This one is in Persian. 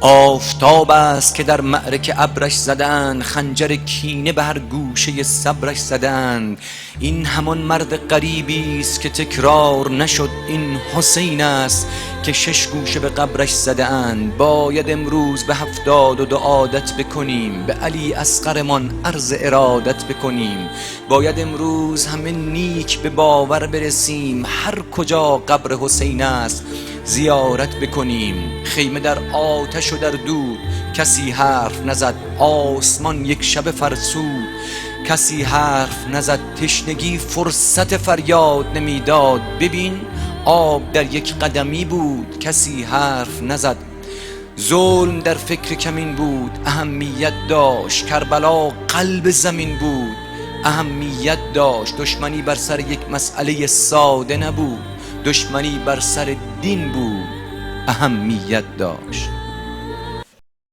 آفتاب است که در معرکه ابرش زدند، خنجر کینه به هر گوشه صبرش زدند. این همان مرد غریبی است که تکرار نشد، این حسین است که 6 گوشه به قبرش زدند. باید امروز به 72 عادت بکنیم، به علی اصغرمان عرض ارادت بکنیم. باید امروز همه نیک به باور برسیم، هر کجا قبر حسین است زیارت بکنیم. خیمه در آتش و در دود کسی حرف نزد، آسمان یک شب فرسود کسی حرف نزد. تشنگی فرصت فریاد نمیداد، ببین آب در یک قدمی بود کسی حرف نزد. ظلم در فکر کمین بود اهمیت داشت، کربلا قلب زمین بود اهمیت داشت. دشمنی بر سر یک مسئله ساده نبود، دشمنی بر سر دین بود اهمیت داشت.